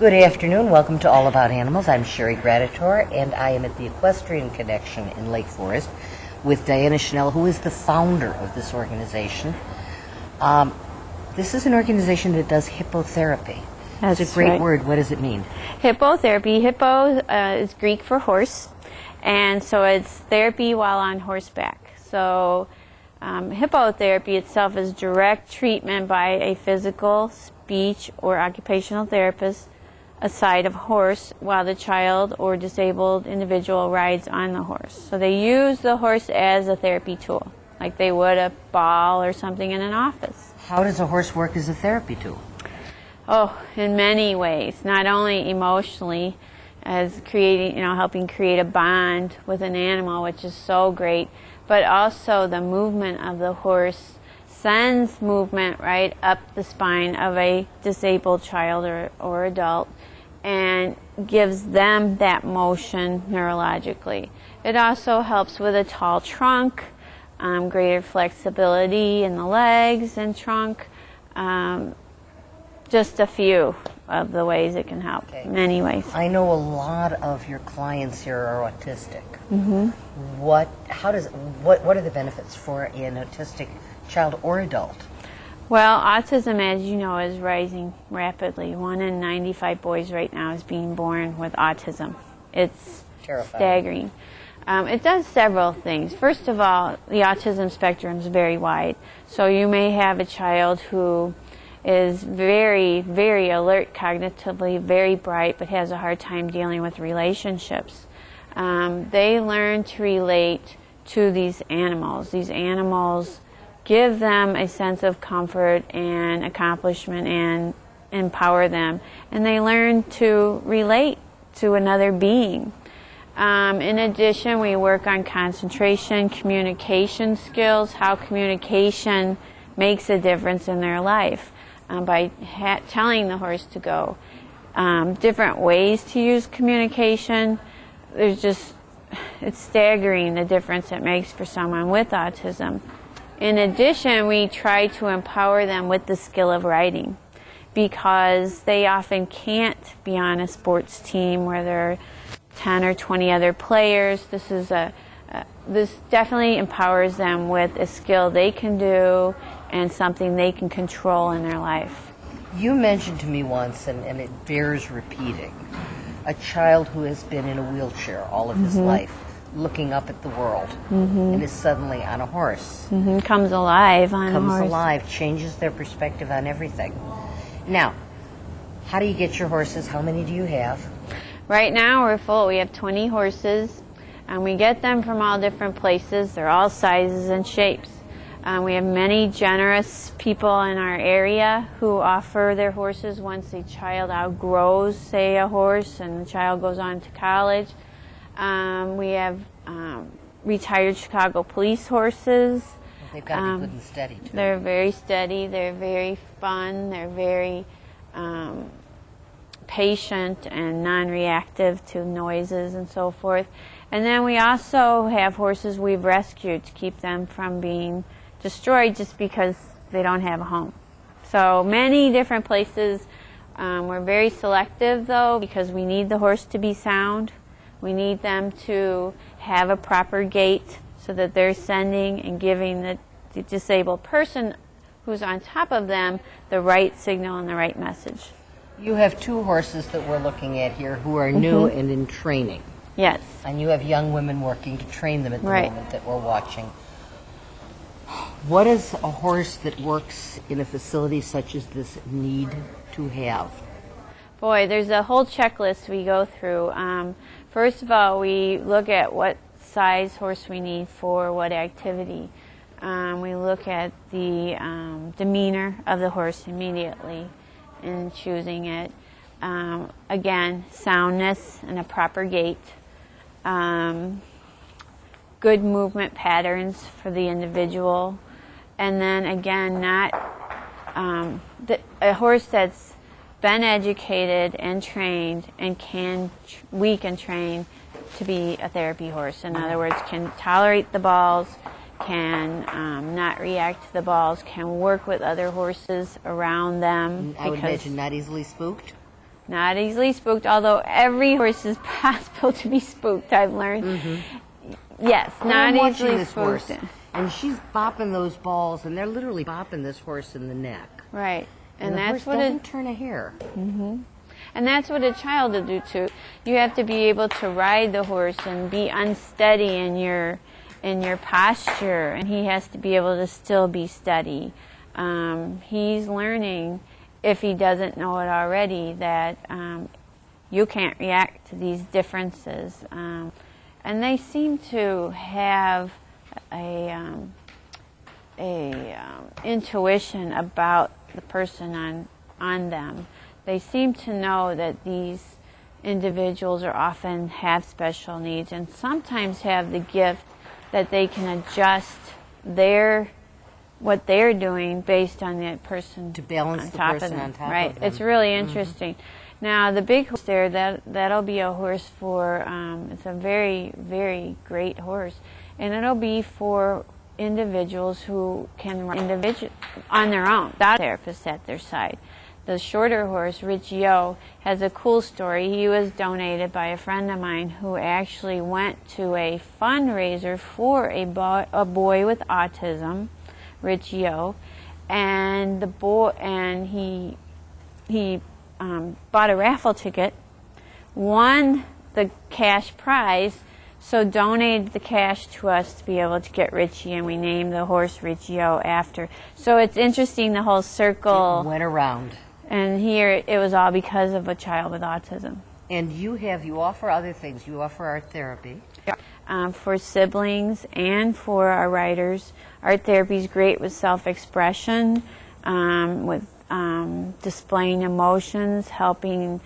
Good afternoon. Welcome to All About Animals. I'm Sherry Graditor, and I am at the Equestrian Connection in Lake Forest with Diana Schnell, who is the founder of this organization. This is an organization that does hippotherapy. That's it's a great right. word. What does it mean? Hippotherapy. Hippo is Greek for horse, and so it's therapy while on horseback. So hippotherapy itself is direct treatment by a physical, speech, or occupational therapist aside of horse while the child or disabled individual rides on the horse. So they use the horse as a therapy tool, like they would a ball or something in an office. How does a horse work as a therapy tool? Oh, in many ways. Not only emotionally, as creating, helping create a bond with an animal, which is so great, but also the movement of the horse sends movement right up the spine of a disabled child or adult and gives them that motion neurologically. It also helps with a tall trunk, greater flexibility in the legs and trunk, just a few of the ways it can help, many ways. I know a lot of your clients here are autistic. Mm-hmm. What are the benefits for an autistic child or adult? Well, autism, as you know, is rising rapidly. 1 in 95 boys right now is being born with autism. It's terrifying. Staggering. It does several things. First of all, the autism spectrum is very wide. So you may have a child who is very, very alert cognitively, very bright, but has a hard time dealing with relationships. They learn to relate to these animals. These animals give them a sense of comfort and accomplishment and empower them. And they learn to relate to another being. In addition, we work on concentration, communication skills, how communication makes a difference in their life by telling the horse to go. Different ways to use communication. It's staggering the difference it makes for someone with autism. In addition, we try to empower them with the skill of riding because they often can't be on a sports team where there are 10 or 20 other players. This definitely empowers them with a skill they can do and something they can control in their life. You mentioned to me once, and it bears repeating, a child who has been in a wheelchair all of his life, looking up at the world, and is suddenly on a horse. Comes alive on a horse. Comes alive, changes their perspective on everything. Now, how do you get your horses? How many do you have? Right now we're full. We have 20 horses, and we get them from all different places. They're all sizes and shapes. We have many generous people in our area who offer their horses once a child outgrows, say, a horse, and the child goes on to college. We have retired Chicago police horses. Well, they've got to be good and steady, too. They're very steady. They're very fun. They're very patient and non-reactive to noises and so forth. And then we also have horses we've rescued to keep them from being destroyed just because they don't have a home. So many different places. We're very selective, though, because we need the horse to be sound. We need them to have a proper gait so that they're sending and giving the disabled person who's on top of them the right signal and the right message. You have 2 horses that we're looking at here who are new and in training. Yes. And you have young women working to train them at the moment that we're watching. What does a horse that works in a facility such as this need to have? Boy, there's a whole checklist we go through. First of all, we look at what size horse we need for what activity. We look at the demeanor of the horse immediately in choosing it. Again, soundness and a proper gait. Good movement patterns for the individual. And then again, a horse that's been educated and trained and we can train to be a therapy horse. In other words, can tolerate the balls, can not react to the balls, can work with other horses around them. I would imagine not easily spooked? Not easily spooked, although every horse is possible to be spooked, I've learned. Yes, not I'm easily watching this spooked. horse, and she's bopping those balls, and they're literally bopping this horse in the neck. Right. And the that's horse what doesn't turn a hair. And that's what a child will do too. You have to be able to ride the horse and be unsteady in your posture, and he has to be able to still be steady. He's learning, if he doesn't know it already, that you can't react to these differences. And they seem to have a intuition about the person on them. They seem to know that these individuals are often have special needs, and sometimes have the gift that they can adjust what they're doing based on that person To balance on the top person of them. on top right. of them. It's really interesting. Now the big horse there, that'll be a horse for it's a very, very great horse, and it'll be for individuals who can run on their own without a therapist at their side. The shorter horse, Rich Yo, has a cool story. He was donated by a friend of mine who actually went to a fundraiser for a boy with autism, Rich Yo, and he bought a raffle ticket, won the cash prize, so donated the cash to us to be able to get Richie, and we named the horse Rich Yo after. So it's interesting, the whole circle. It went around. And here it was all because of a child with autism. And you offer other things. You offer art therapy. For siblings and for our riders. Art therapy is great with self-expression, with displaying emotions, helping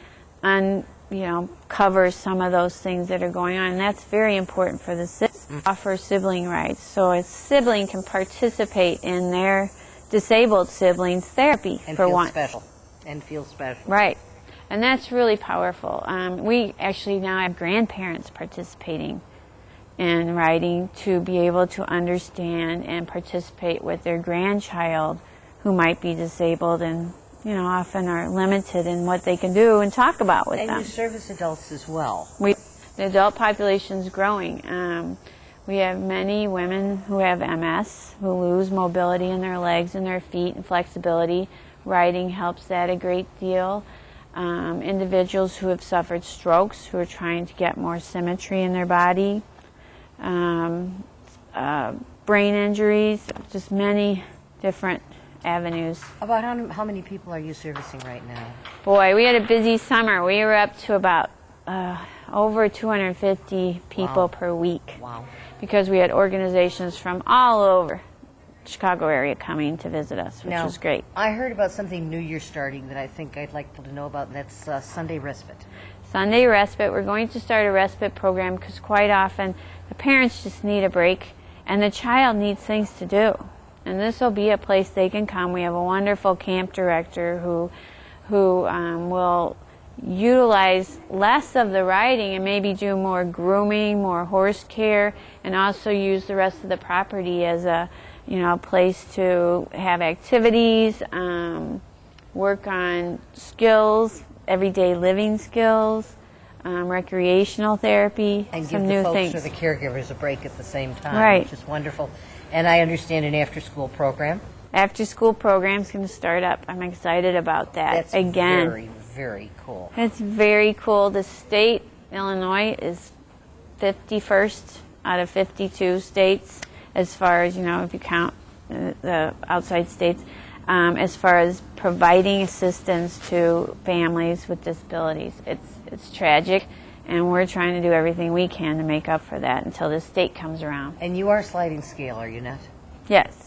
cover some of those things that are going on. And that's very important for the siblings. Offer sibling rights, so a sibling can participate in their disabled siblings' therapy And for feel once. special. And feel special. Right. And that's really powerful. We actually now have grandparents participating in riding to be able to understand and participate with their grandchild who might be disabled and, often are limited in what they can do and talk about with And them. you service adults as well. The adult population is growing. We have many women who have MS, who lose mobility in their legs and their feet and flexibility. Riding helps that a great deal. Individuals who have suffered strokes, who are trying to get more symmetry in their body. Brain injuries, just many different avenues. About how many people are you servicing right now? Boy, we had a busy summer. We were up to about over 250 people Wow. per week. Wow. Because we had organizations from all over the Chicago area coming to visit us, which was great. I heard about something new you're starting that I think I'd like people to know about, and that's Sunday Respite. Sunday Respite, we're going to start a respite program because quite often the parents just need a break and the child needs things to do. And this will be a place they can come. We have a wonderful camp director who will utilize less of the riding and maybe do more grooming, more horse care, and also use the rest of the property as a place to have activities, work on skills, everyday living skills, recreational therapy, And some give new the folks things. or the caregivers a break at the same time, Right. which is wonderful. And I understand an after-school program. After-school program's going to start up. I'm excited about that. That's Again, very, very cool. it's very cool. The state, Illinois, is 51st out of 52 states as far as, if you count the outside states, as far as providing assistance to families with disabilities. It's tragic, and we're trying to do everything we can to make up for that until the state comes around. And you are sliding scale, are you not? Yes.